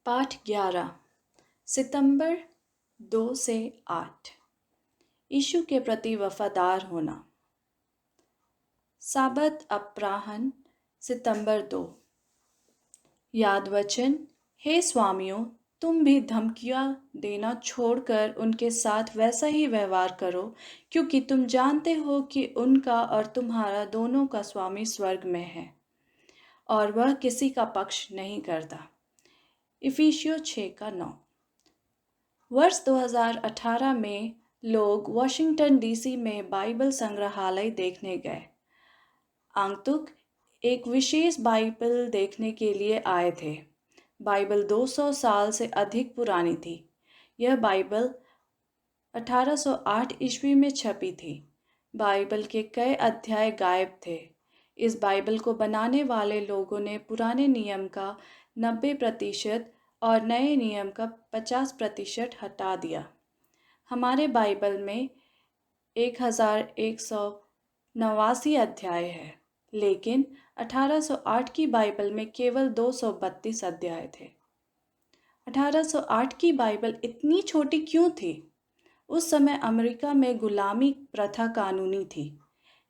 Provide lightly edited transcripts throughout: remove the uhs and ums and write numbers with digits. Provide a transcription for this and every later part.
पाठ 11 सितंबर 2 से 8। यीशु के प्रति वफादार होना। साबत अपराह्न सितंबर 2। याद वचन। हे स्वामियों, तुम भी धमकियां देना छोड़कर उनके साथ वैसा ही व्यवहार करो, क्योंकि तुम जानते हो कि उनका और तुम्हारा दोनों का स्वामी स्वर्ग में है और वह किसी का पक्ष नहीं करता। इफिसियों 6:9। वर्ष 2018 में लोग वॉशिंगटन डीसी में बाइबल संग्रहालय देखने गए। आगंतुक एक विशेष बाइबल देखने के लिए आए थे। बाइबल 200 साल से अधिक पुरानी थी। यह बाइबल 1808 ईस्वी में छपी थी। बाइबल के कई अध्याय गायब थे। इस बाइबल को बनाने वाले लोगों ने पुराने नियम का 90% और नए नियम का 50% हटा दिया। हमारे बाइबल में 1189 अध्याय है, लेकिन 1808 की बाइबल में केवल 232 अध्याय थे। 1808 की बाइबल इतनी छोटी क्यों थी? उस समय अमेरिका में गुलामी प्रथा कानूनी थी।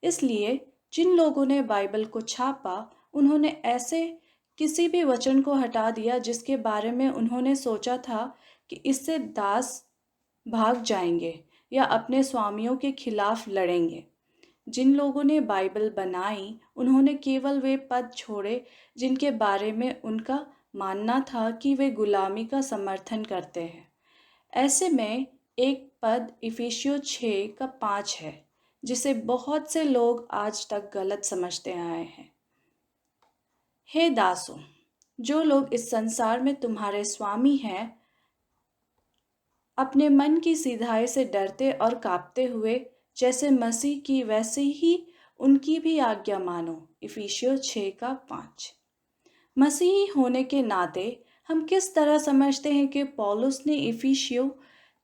इसलिए जिन लोगों ने बाइबल को छापा, उन्होंने ऐसे किसी भी वचन को हटा दिया जिसके बारे में उन्होंने सोचा था कि इससे दास भाग जाएंगे या अपने स्वामियों के खिलाफ लड़ेंगे। जिन लोगों ने बाइबल बनाई, उन्होंने केवल वे पद छोड़े जिनके बारे में उनका मानना था कि वे गुलामी का समर्थन करते हैं। ऐसे में एक पद इफिसियों 6:5 है, जिसे बहुत से लोग आज तक गलत समझते आए हैं। हे दासों, जो लोग इस संसार में तुम्हारे स्वामी हैं, अपने मन की सीधाई से डरते और कांपते हुए जैसे मसीह की वैसे ही उनकी भी आज्ञा मानो। इफिसियों 6:5। मसीही होने के नाते हम किस तरह समझते हैं कि पौलुस ने इफिसियों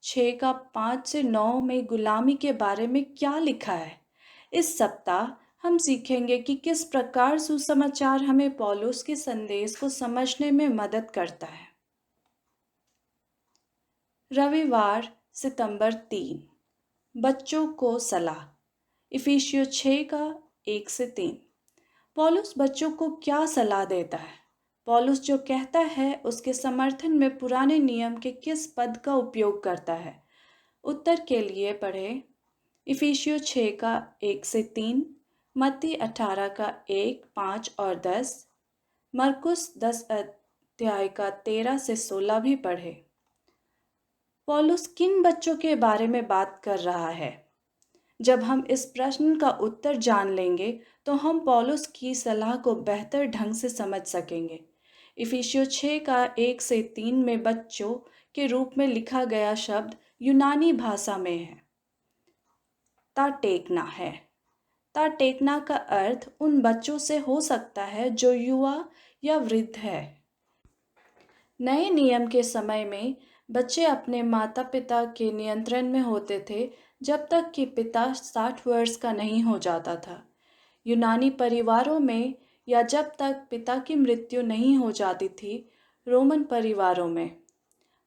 6:5 से 9 में गुलामी के बारे में क्या लिखा है? इस सप्ताह हम सीखेंगे कि किस प्रकार सुसमाचार हमें पौलुस के संदेश को समझने में मदद करता है। रविवार सितंबर 3। बच्चों को सलाह। इफिसियों 6:1 से 3। पौलुस बच्चों को क्या सलाह देता है? पौलुस जो कहता है उसके समर्थन में पुराने नियम के किस पद का उपयोग करता है? उत्तर के लिए पढ़ें इफिसियों 6:1 से 3, मत्ती 18:1, 5 और 10, मरकुस 10 अध्याय का 13 से 16 भी पढ़ें। पौलुस किन बच्चों के बारे में बात कर रहा है? जब हम इस प्रश्न का उत्तर जान लेंगे तो हम पौलुस की सलाह को बेहतर ढंग से समझ सकेंगे। इफिसियों 6:1 से 3 में बच्चों के रूप में लिखा गया शब्द यूनानी भाषा में है ता टेकना है। ता टेकना का अर्थ उन बच्चों से हो सकता है जो युवा या वृद्ध है। नए नियम के समय में बच्चे अपने माता पिता के नियंत्रण में होते थे जब तक कि पिता 60 वर्ष का नहीं हो जाता था। यूनानी परिवारों में या जब तक पिता की मृत्यु नहीं हो जाती थी। रोमन परिवारों में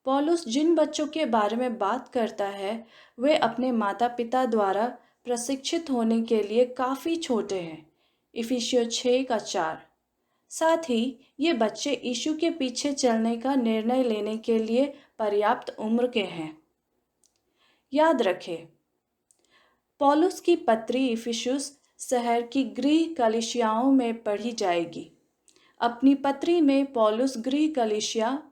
पौलुस जिन बच्चों के बारे में बात करता है वे अपने माता पिता द्वारा प्रशिक्षित होने के लिए काफ़ी छोटे हैं। इफिसियों 6:4। साथ ही ये बच्चे यीशु के पीछे चलने का निर्णय लेने के लिए पर्याप्त उम्र के हैं। याद रखें, पौलुस की पत्री इफिसुस शहर की गृह कलीसियाओं में पढ़ी जाएगी। अपनी पत्री में पौलुस गृह कलीसिया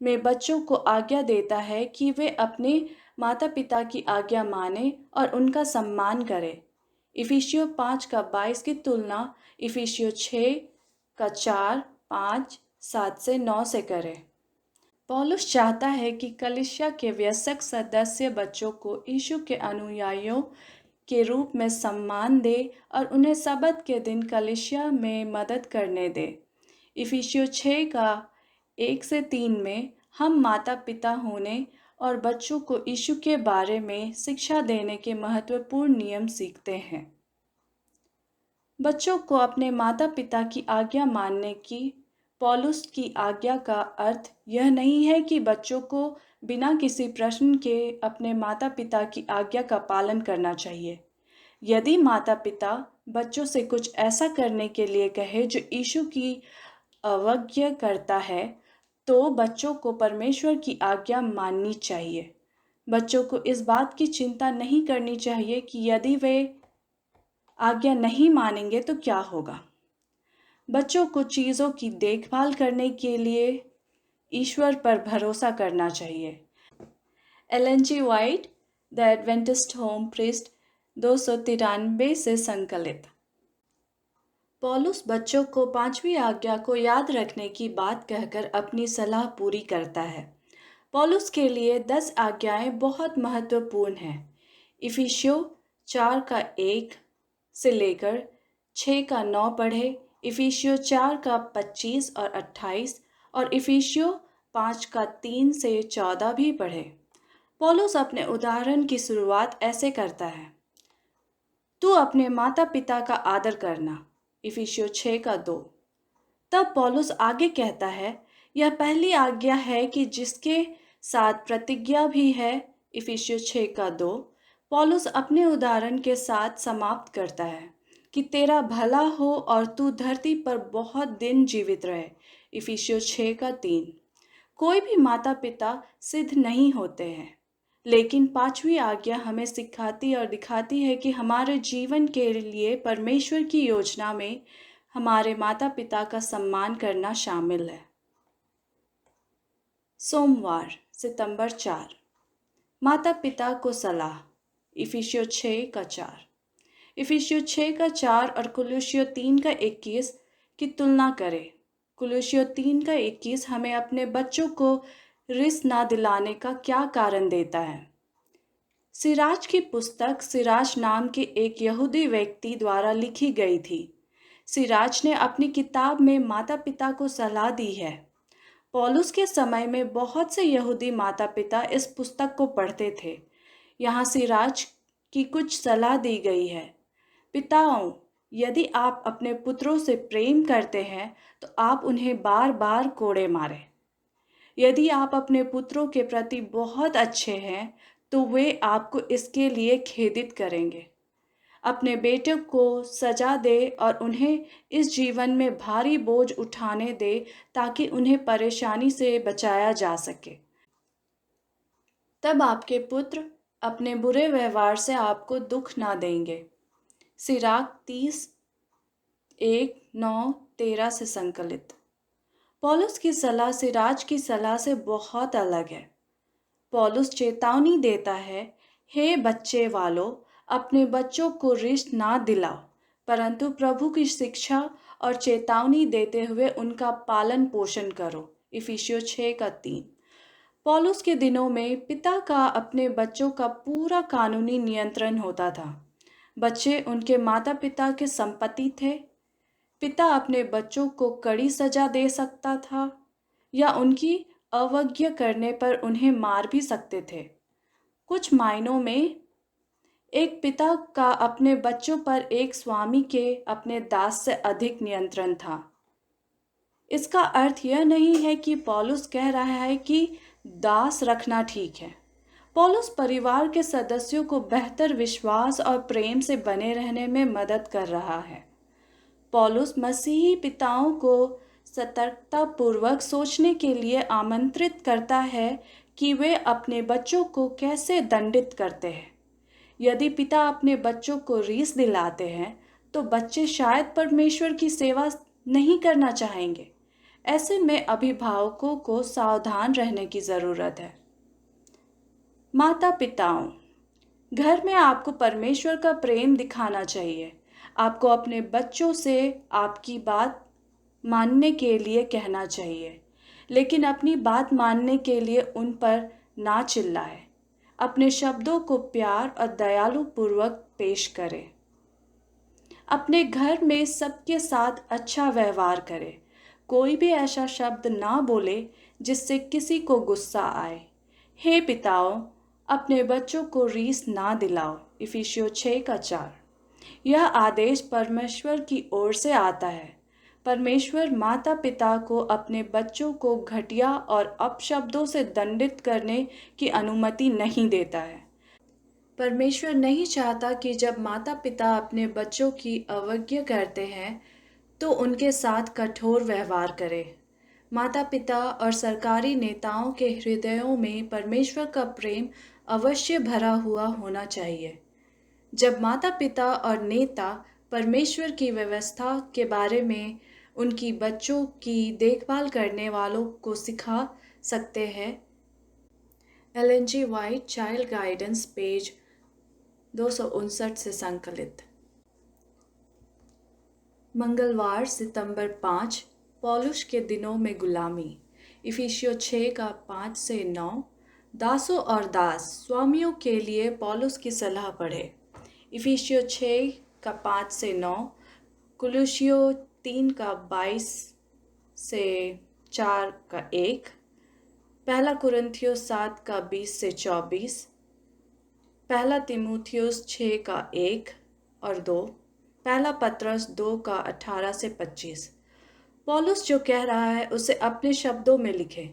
में बच्चों को आज्ञा देता है कि वे अपने माता पिता की आज्ञा माने और उनका सम्मान करें। इफिसियों 5:22 की तुलना इफिसियों 6:4, 5, 7 से 9 से करें। पौलुस चाहता है कि कलीसिया के वयस्क सदस्य बच्चों को यीशु के अनुयायियों के रूप में सम्मान दे और उन्हें सबत के दिन कलीसिया में मदद करने दे। इफिसियों 6:1 से 3 में हम माता पिता होने और बच्चों को यीशु के बारे में शिक्षा देने के महत्वपूर्ण नियम सीखते हैं। बच्चों को अपने माता पिता की आज्ञा मानने की पौलुस की आज्ञा का अर्थ यह नहीं है कि बच्चों को बिना किसी प्रश्न के अपने माता पिता की आज्ञा का पालन करना चाहिए। यदि माता पिता बच्चों से कुछ ऐसा करने के लिए कहे जो यीशु की अवज्ञा करता है, तो बच्चों को परमेश्वर की आज्ञा माननी चाहिए। बच्चों को इस बात की चिंता नहीं करनी चाहिए कि यदि वे आज्ञा नहीं मानेंगे तो क्या होगा। बच्चों को चीज़ों की देखभाल करने के लिए ईश्वर पर भरोसा करना चाहिए। Ellen G White, the Adventist home priest, 293 से संकलित। पौलुस बच्चों को 5वीं आज्ञा को याद रखने की बात कहकर अपनी सलाह पूरी करता है। पौलुस के लिए 10 आज्ञाएं बहुत महत्वपूर्ण हैं। इफिसियों 4 का 1 से लेकर 6 का 9 पढ़े, इफिसियों 4 का 25 और 28 और इफिसियों 5 का 3 से 14 भी पढ़े। पौलुस अपने उदाहरण की शुरुआत ऐसे करता है, तू अपने माता पिता का आदर करना, इफिसियों 6 का 2। तब पौलुस आगे कहता है, यह पहली आज्ञा है कि जिसके साथ प्रतिज्ञा भी है, इफिसियों 6 का 2। पौलुस अपने उदाहरण के साथ समाप्त करता है कि तेरा भला हो और तू धरती पर बहुत दिन जीवित रहे, इफिसियों 6 का 3। कोई भी माता पिता सिद्ध नहीं होते हैं, लेकिन 5वीं आज्ञा हमें सिखाती और दिखाती है कि हमारे जीवन के लिए परमेश्वर की योजना में हमारे माता पिता का सम्मान करना शामिल है। सोमवार, सितंबर 4। माता पिता को सलाह, इफिसियों 6 का 4। इफिसियों 6 का 4 और कुलुस्सियों 3 का 21 की तुलना करें। कुलुस्सियों 3 का 21 हमें अपने बच्चों को रिस ना दिलाने का क्या कारण देता है। सिराज की पुस्तक सिराज नाम के एक यहूदी व्यक्ति द्वारा लिखी गई थी। सिराज ने अपनी किताब में माता पिता को सलाह दी है। पौलुस के समय में बहुत से यहूदी माता पिता इस पुस्तक को पढ़ते थे। यहाँ सिराज की कुछ सलाह दी गई है। पिताओं, यदि आप अपने पुत्रों से प्रेम करते हैं तो आप उन्हें बार बार कोड़े मारें। यदि आप अपने पुत्रों के प्रति बहुत अच्छे हैं तो वे आपको इसके लिए खेदित करेंगे। अपने बेटों को सजा दे और उन्हें इस जीवन में भारी बोझ उठाने दे ताकि उन्हें परेशानी से बचाया जा सके। तब आपके पुत्र अपने बुरे व्यवहार से आपको दुख ना देंगे। सिराक 30 1 9 13 से संकलित। पौलुस की सलाह सिराज की सलाह से बहुत अलग है। पौलुस चेतावनी देता है, हे बच्चे वालों, अपने बच्चों को रिश्त ना दिलाओ, परंतु प्रभु की शिक्षा और चेतावनी देते हुए उनका पालन पोषण करो, इफिसियों 6 का 3। पौलुस के दिनों में पिता का अपने बच्चों का पूरा कानूनी नियंत्रण होता था। बच्चे उनके माता पिता के संपत्ति थे। पिता अपने बच्चों को कड़ी सजा दे सकता था या उनकी अवज्ञा करने पर उन्हें मार भी सकते थे। कुछ मायनों में एक पिता का अपने बच्चों पर एक स्वामी के अपने दास से अधिक नियंत्रण था। इसका अर्थ यह नहीं है कि पौलुस कह रहा है कि दास रखना ठीक है। पौलुस परिवार के सदस्यों को बेहतर विश्वास और प्रेम से बने रहने में मदद कर रहा है। पौलुस मसीही पिताओं को सतर्कतापूर्वक सोचने के लिए आमंत्रित करता है कि वे अपने बच्चों को कैसे दंडित करते हैं। यदि पिता अपने बच्चों को रीस दिलाते हैं तो बच्चे शायद परमेश्वर की सेवा नहीं करना चाहेंगे। ऐसे में अभिभावकों को सावधान रहने की ज़रूरत है। माता पिताओं, घर में आपको परमेश्वर का प्रेम दिखाना चाहिए। आपको अपने बच्चों से आपकी बात मानने के लिए कहना चाहिए, लेकिन अपनी बात मानने के लिए उन पर ना चिल्लाएं। अपने शब्दों को प्यार और दयालु पूर्वक पेश करें। अपने घर में सबके साथ अच्छा व्यवहार करें। कोई भी ऐसा शब्द ना बोले जिससे किसी को गुस्सा आए। हे पिताओं, अपने बच्चों को रीस ना दिलाओ, इफिसियों 6 का 4। यह आदेश परमेश्वर की ओर से आता है। परमेश्वर माता पिता को अपने बच्चों को घटिया और अपशब्दों से दंडित करने की अनुमति नहीं देता है। परमेश्वर नहीं चाहता कि जब माता पिता अपने बच्चों की अवज्ञा करते हैं तो उनके साथ कठोर व्यवहार करें। माता पिता और सरकारी नेताओं के हृदयों में परमेश्वर का प्रेम अवश्य भरा हुआ होना चाहिए। जब माता पिता और नेता परमेश्वर की व्यवस्था के बारे में उनकी बच्चों की देखभाल करने वालों को सिखा सकते हैं। Elon G white, child guidance, page 259 से संकलित। मंगलवार सितंबर 5, पौलुस के दिनों में गुलामी। इफिसियों 6 का 5 से 9। दासों और दास स्वामियों के लिए पौलुस की सलाह पढ़े। इफिसियों 6 का 5 से 9, कुलुसियों 3 का 22 से 4 का 1, पहला कुरिन्थियों 7 का 20 से 24, पहला तीमुथियुस 6 का 1 और 2, पहला पत्रस 2 का 18 से 25। पौलुस जो कह रहा है उसे अपने शब्दों में लिखे।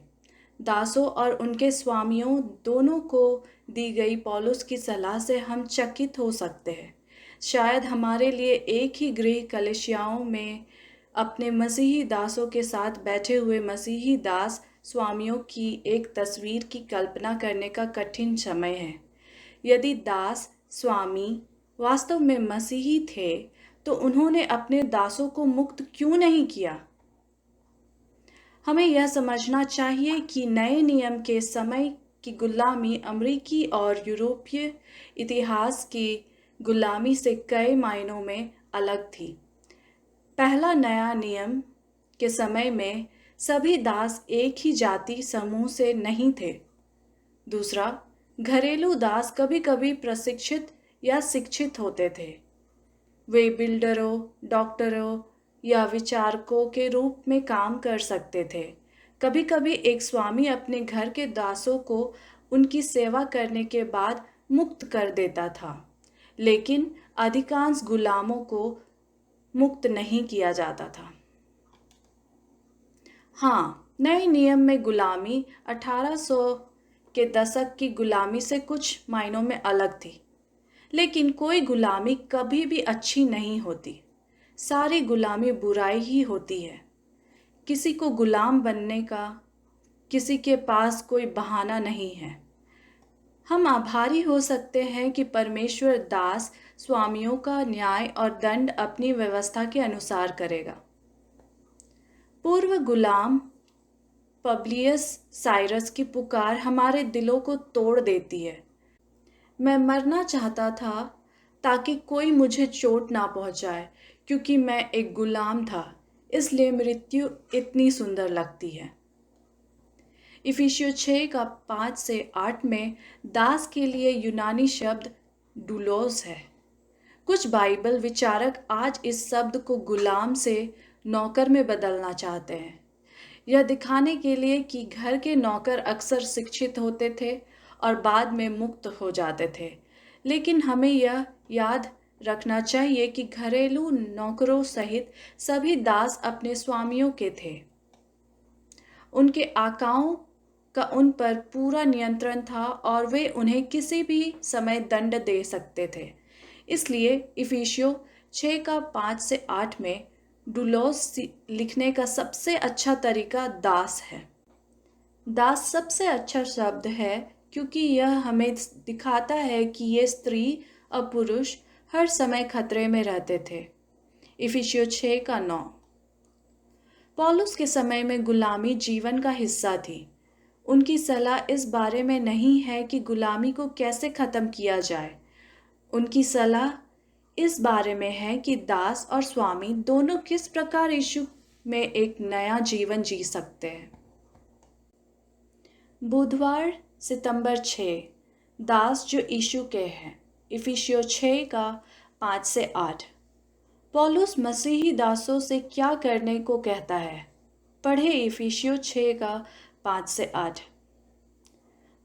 दासों और उनके स्वामियों दोनों को दी गई पौलुस की सलाह से हम चकित हो सकते हैं। शायद हमारे लिए एक ही गृह कलीसियाओं में अपने मसीही दासों के साथ बैठे हुए मसीही दास स्वामियों की एक तस्वीर की कल्पना करने का कठिन समय है। यदि दास स्वामी वास्तव में मसीही थे तो उन्होंने अपने दासों को मुक्त क्यों नहीं किया? हमें यह समझना चाहिए कि नए नियम के समय की गुलामी अमेरिकी और यूरोपीय इतिहास की गुलामी से कई मायनों में अलग थी। पहला नया नियम के समय में सभी दास एक ही जाति समूह से नहीं थे। दूसरा, घरेलू दास कभी कभी प्रशिक्षित या शिक्षित होते थे। वे बिल्डरों, डॉक्टरों या विचारकों के रूप में काम कर सकते थे। कभी कभी एक स्वामी अपने घर के दासों को उनकी सेवा करने के बाद मुक्त कर देता था, लेकिन अधिकांश गुलामों को मुक्त नहीं किया जाता था। हाँ, नए नियम में गुलामी 1800 के दशक की गुलामी से कुछ मायनों में अलग थी, लेकिन कोई गुलामी कभी भी अच्छी नहीं होती। सारी गुलामी बुराई ही होती है। किसी को गुलाम बनने का किसी के पास कोई बहाना नहीं है। हम आभारी हो सकते हैं कि परमेश्वर दास स्वामियों का न्याय और दंड अपनी व्यवस्था के अनुसार करेगा। पूर्व गुलाम पब्लियस साइरस की पुकार हमारे दिलों को तोड़ देती है। मैं मरना चाहता था ताकि कोई मुझे चोट ना पहुंचाए, क्योंकि मैं एक गुलाम था, इसलिए मृत्यु इतनी सुंदर लगती है। इफिसियों 6 का 5 से 8 में दास के लिए यूनानी शब्द डूलोस है। कुछ बाइबल विचारक आज इस शब्द को गुलाम से नौकर में बदलना चाहते हैं, यह दिखाने के लिए कि घर के नौकर अक्सर शिक्षित होते थे और बाद में मुक्त हो जाते थे। लेकिन हमें यह याद रखना चाहिए कि घरेलू नौकरों सहित सभी दास अपने स्वामियों के थे। उनके आकाओं का उन पर पूरा नियंत्रण था और वे उन्हें किसी भी समय दंड दे सकते थे। इसलिए इफिसियों 6 का 5 से 8 में डूलोस लिखने का सबसे अच्छा तरीका दास है। दास सबसे अच्छा शब्द है क्योंकि यह हमें दिखाता है कि ये स्त्री और पुरुष हर समय खतरे में रहते थे। इफिसियों 6 का 9। पौलुस के समय में गुलामी जीवन का हिस्सा थी। उनकी सलाह इस बारे में नहीं है कि गुलामी को कैसे ख़त्म किया जाए। उनकी सलाह इस बारे में है कि दास और स्वामी दोनों किस प्रकार यीशु में एक नया जीवन जी सकते हैं। बुधवार सितंबर 6, दास जो यीशु के हैं। इफिसियों 6 का 5 से 8। पौलुस मसीही दासों से क्या करने को कहता है? पढ़े इफिसियों 6 का 5 से 8।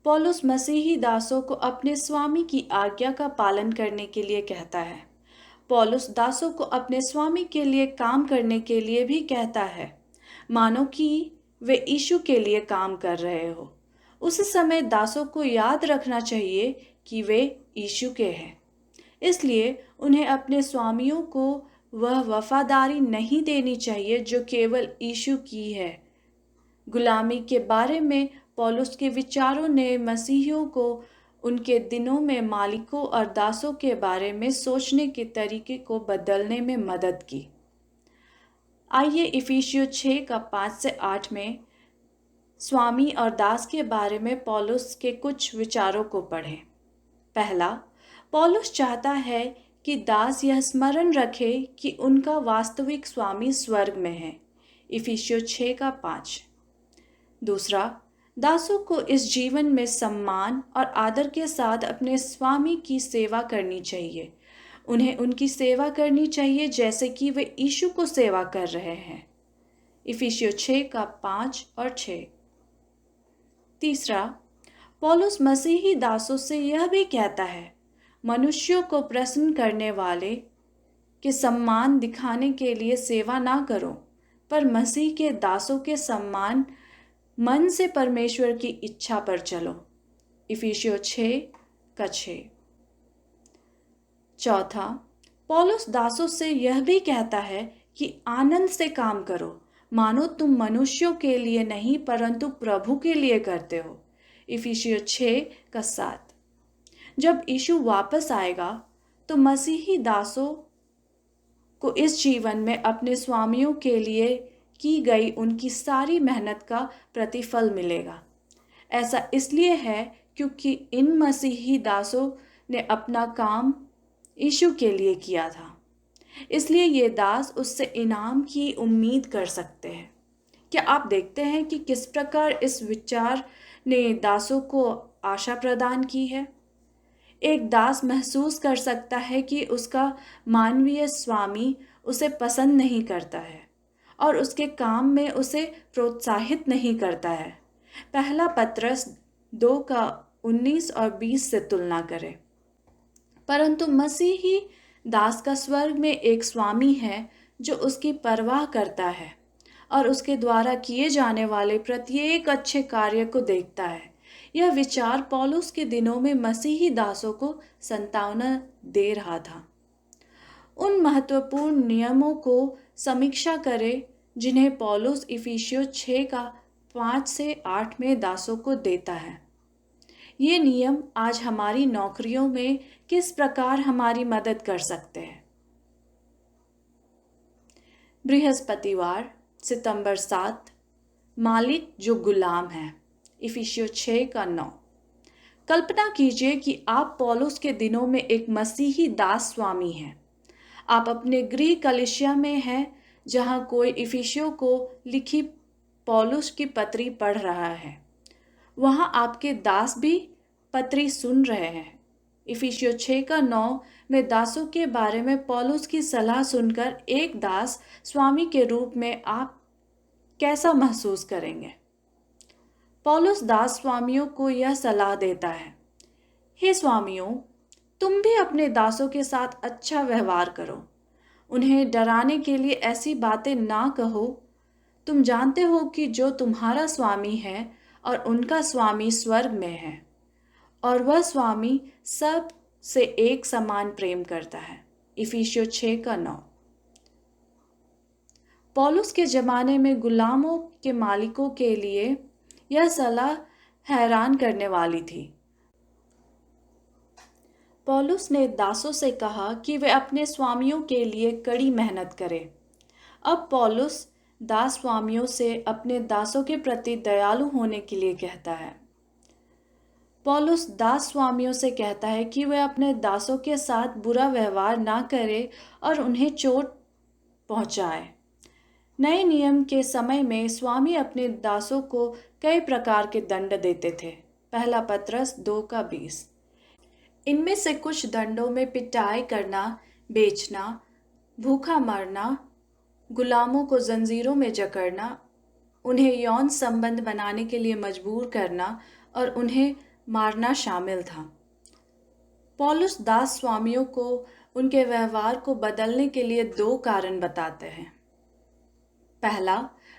पौलुस मसीही दासों को अपने स्वामी की आज्ञा का पालन करने के लिए कहता है। पौलुस दासों को अपने स्वामी के लिए काम करने के लिए भी कहता है, मानो कि वे यीशु के लिए काम कर रहे हो। उस समय दासों को याद रखना चाहिए कि वे यीशु के हैं। इसलिए उन्हें अपने स्वामियों को वह वफादारी नहीं देनी चाहिए जो केवल यीशु की है। गुलामी के बारे में पौलुस के विचारों ने मसीहियों को उनके दिनों में मालिकों और दासों के बारे में सोचने के तरीके को बदलने में मदद की। आइए इफिसियों 6 का 5 से 8 में स्वामी और दास के बारे में पौलुस के कुछ विचारों को पढ़ें। पहला, पौलुस चाहता है कि दास यह स्मरण रखे कि उनका वास्तविक स्वामी स्वर्ग में है। इफिसियों 6 का 5। दूसरा, दासों को इस जीवन में सम्मान और आदर के साथ अपने स्वामी की सेवा करनी चाहिए। उन्हें उनकी सेवा करनी चाहिए जैसे कि वे यीशु को सेवा कर रहे हैं। इफिसियों 6 का 5 और 6। तीसरा, पौलुस मसीही दासों से यह भी कहता है, मनुष्यों को प्रसन्न करने वाले के सम्मान दिखाने के लिए सेवा ना करो, पर मसीह के दासों के सम्मान मन से परमेश्वर की इच्छा पर चलो। इफिसियों 6 का 6। चौथा, पौलुस दासों से यह भी कहता है कि आनंद से काम करो, मानो तुम मनुष्यों के लिए नहीं परंतु प्रभु के लिए करते हो। इफिसियों 6 का 7। जब यीशु वापस आएगा तो मसीही दासों को इस जीवन में अपने स्वामियों के लिए की गई उनकी सारी मेहनत का प्रतिफल मिलेगा। ऐसा इसलिए है क्योंकि इन मसीही दासों ने अपना काम यीशु के लिए किया था। इसलिए ये दास उससे इनाम की उम्मीद कर सकते हैं। क्या आप देखते हैं कि किस प्रकार इस विचार ने दासों को आशा प्रदान की है? एक दास महसूस कर सकता है कि उसका मानवीय स्वामी उसे पसंद नहीं करता है और उसके काम में उसे प्रोत्साहित नहीं करता है। पहला पत्रस 2 का 19 और 20 से तुलना करें। परंतु मसीही दास का स्वर्ग में एक स्वामी है जो उसकी परवाह करता है और उसके द्वारा किए जाने वाले प्रत्येक अच्छे कार्य को देखता है। यह विचार पौलुस के दिनों में मसीही दासों को सांत्वना दे रहा था। उन महत्वपूर्ण नियमों को समीक्षा करें जिन्हें पौलुस इफिसियों 6 का 5 से 8 में दासों को देता है। ये नियम आज हमारी नौकरियों में किस प्रकार हमारी मदद कर सकते हैं? बृहस्पतिवार सितंबर 7, मालिक जो गुलाम है। इफिसियों 6 का 9। कल्पना कीजिए कि आप पौलुस के दिनों में एक मसीही दास स्वामी हैं। आप अपने गृह कलीसिया में हैं जहां कोई इफिसियों को लिखी पौलुस की पत्री पढ़ रहा है। वहां आपके दास भी पत्री सुन रहे हैं। इफिसियों 6 का 9 में दासों के बारे में पौलुस की सलाह सुनकर एक दास स्वामी के रूप में आप कैसा महसूस करेंगे? पौलुस दास स्वामियों को यह सलाह देता है, हे स्वामियों, तुम भी अपने दासों के साथ अच्छा व्यवहार करो। उन्हें डराने के लिए ऐसी बातें ना कहो। तुम जानते हो कि जो तुम्हारा स्वामी है और उनका स्वामी स्वर्ग में है और वह स्वामी सब से एक समान प्रेम करता है। इफिसियों 6 का 9। पौलुस के ज़माने में गुलामों के मालिकों के लिए यह सलाह हैरान करने वाली थी। पौलुस ने दासों से कहा कि वे अपने स्वामियों के लिए कड़ी मेहनत करें। अब पौलुस दास स्वामियों से अपने दासों के प्रति दयालु होने के लिए कहता है। पौलुस दास स्वामियों से कहता है कि वे अपने दासों के साथ बुरा व्यवहार ना करें और उन्हें चोट पहुंचाए। नए नियम के समय में स्वामी अपने दासों को कई प्रकार के दंड देते थे। पहला पत्रस 2 का 20। इनमें से कुछ दंडों में पिटाई करना, बेचना, भूखा मरना, गुलामों को जंजीरों में जकड़ना, उन्हें यौन संबंध बनाने के लिए मजबूर करना और उन्हें मारना शामिल था। पौलुस दास स्वामियों को उनके व्यवहार को बदलने के लिए 2 कारण बताते हैं। पहला,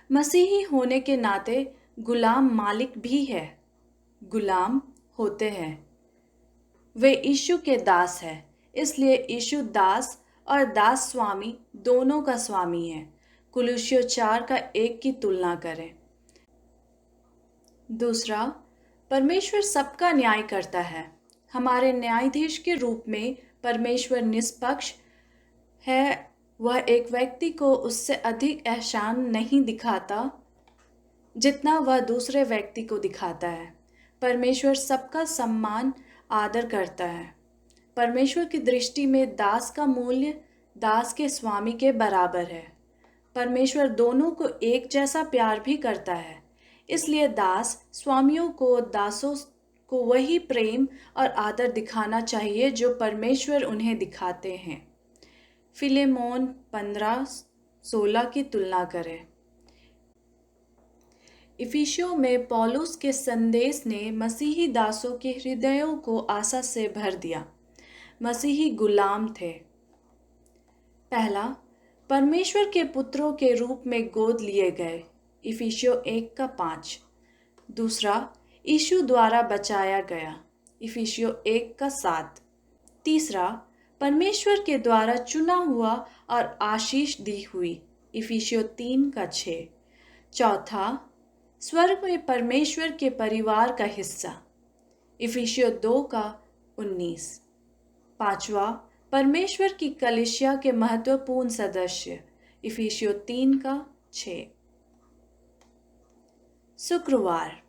मसीही होने के नाते गुलाम मालिक भी है, गुलाम होते हैं। वे यीशु के दास हैं, इसलिए यीशु दास और दास स्वामी दोनों का स्वामी है। कुलुस्सियों 4 का 1 की तुलना करें। दूसरा, परमेश्वर सबका न्याय करता है। हमारे न्यायाधीश के रूप में परमेश्वर निष्पक्ष है। वह एक व्यक्ति को उससे अधिक एहसान नहीं दिखाता जितना वह दूसरे व्यक्ति को दिखाता है। परमेश्वर सबका सम्मान आदर करता है। परमेश्वर की दृष्टि में दास का मूल्य दास के स्वामी के बराबर है। परमेश्वर दोनों को एक जैसा प्यार भी करता है, इसलिए दास स्वामियों को दासों को वही प्रेम और आदर दिखाना चाहिए जो परमेश्वर उन्हें दिखाते हैं। फिलेमोन 15:16 की तुलना करें। इफिसियों में पौलुस के संदेश ने मसीही दासों के हृदयों को आशा से भर दिया। मसीही गुलाम थे। पहला, परमेश्वर के पुत्रों के रूप में गोद लिए गए, इफिसियों 1 का 5। दूसरा, यीशु द्वारा बचाया गया, इफिसियों 1 का 7। तीसरा, परमेश्वर के द्वारा चुना हुआ और आशीष दी हुई, इफिसियों 3 का 6। चौथा, स्वर्ग में परमेश्वर के परिवार का हिस्सा, इफिसियों 2 का 19। पांचवा, परमेश्वर की कलीसिया के महत्वपूर्ण सदस्य, इफिसियों 3 का 6। शुक्रवार,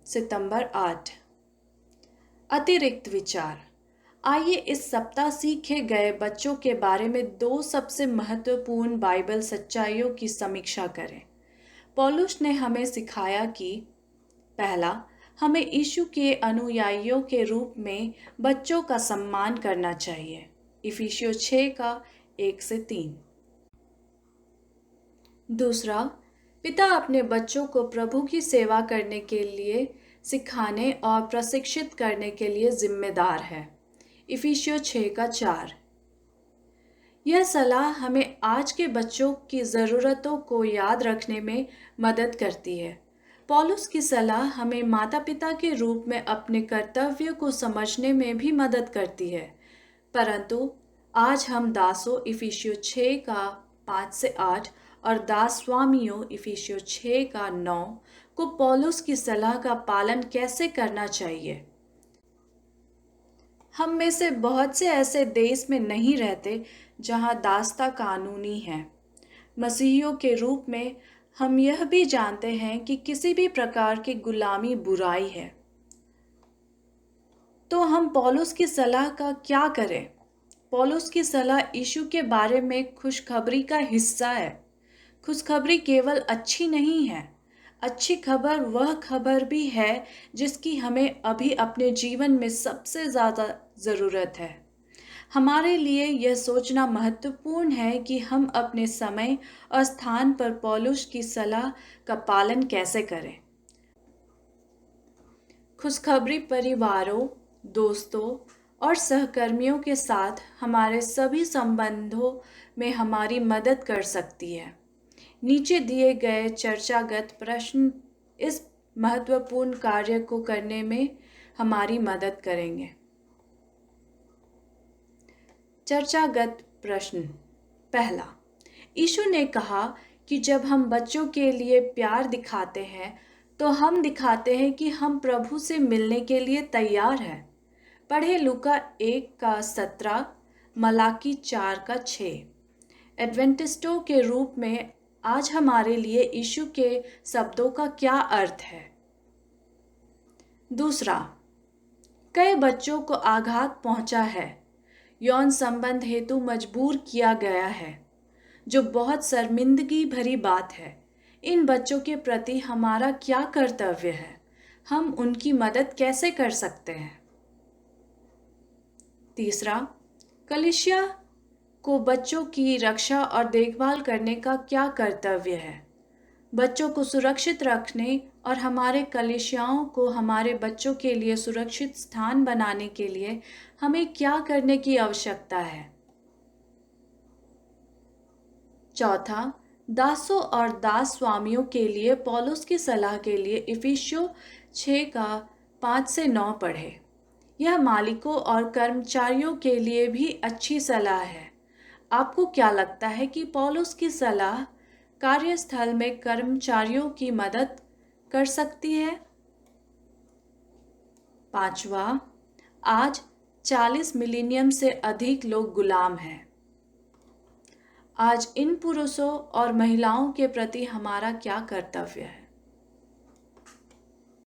सितंबर 8। अतिरिक्त विचार। आइए इस सप्ताह सीखे गए बच्चों के बारे में 2 सबसे महत्वपूर्ण बाइबल सच्चाइयों की समीक्षा करें। पौलुस ने हमें सिखाया कि पहला, हमें यीशु के अनुयायियों के रूप में बच्चों का सम्मान करना चाहिए, इफिसियों 6 का 1 से 3। दूसरा, पिता अपने बच्चों को प्रभु की सेवा करने के लिए सिखाने और प्रशिक्षित करने के लिए जिम्मेदार है, इफिसियों 6 का 4। यह सलाह हमें आज के बच्चों की ज़रूरतों को याद रखने में मदद करती है। पौलुस की सलाह हमें माता पिता के रूप में अपने कर्तव्य को समझने में भी मदद करती है। परंतु आज हम दासों, इफिसियों 6 का 5 से 8 और दास स्वामियों, इफिसियों 6 का 9 को पौलुस की सलाह का पालन कैसे करना चाहिए। हम में से बहुत से ऐसे देश में नहीं रहते जहां दासता कानूनी है। मसीहियों के रूप में हम यह भी जानते हैं कि किसी भी प्रकार की गुलामी बुराई है। तो हम पौलुस की सलाह का क्या करें? पौलुस की सलाह यीशु के बारे में खुशखबरी का हिस्सा है। खुशखबरी केवल अच्छी नहीं है, अच्छी खबर वह खबर भी है जिसकी हमें अभी अपने जीवन में सबसे ज़्यादा ज़रूरत है। हमारे लिए यह सोचना महत्वपूर्ण है कि हम अपने समय और स्थान पर पौलुस की सलाह का पालन कैसे करें। खुशखबरी परिवारों, दोस्तों और सहकर्मियों के साथ हमारे सभी संबंधों में हमारी मदद कर सकती है। नीचे दिए गए चर्चागत प्रश्न इस महत्वपूर्ण कार्य को करने में हमारी मदद करेंगे। चर्चागत प्रश्न। पहला, यीशु ने कहा कि जब हम बच्चों के लिए प्यार दिखाते हैं तो हम दिखाते हैं कि हम प्रभु से मिलने के लिए तैयार हैं। पढ़े लूका 1 का 17, मलाकी 4 का 6। एडवेंटिस्टों के रूप में आज हमारे लिए यीशु के शब्दों का क्या अर्थ है? दूसरा, कई बच्चों को आघात पहुंचा है, यौन संबंध हेतु मजबूर किया गया है, जो बहुत शर्मिंदगी भरी बात है। इन बच्चों के प्रति हमारा क्या कर्तव्य है? हम उनकी मदद कैसे कर सकते हैं? तीसरा, कलीसिया को बच्चों की रक्षा और देखभाल करने का क्या कर्तव्य है? बच्चों को सुरक्षित रखने और हमारे कलिसियाओं को हमारे बच्चों के लिए सुरक्षित स्थान बनाने के लिए हमें क्या करने की आवश्यकता है? चौथा, दासों और दास स्वामियों के लिए पौलुस की सलाह के लिए इफिसियों 6 का 5 से 9 पढ़े। यह मालिकों और कर्मचारियों के लिए भी अच्छी सलाह है। आपको क्या लगता है कि पौलुस की सलाह कार्यस्थल में कर्मचारियों की मदद कर सकती है? पांचवा, आज 40 मिलियन से अधिक लोग गुलाम हैं। आज इन पुरुषों और महिलाओं के प्रति हमारा क्या कर्तव्य है?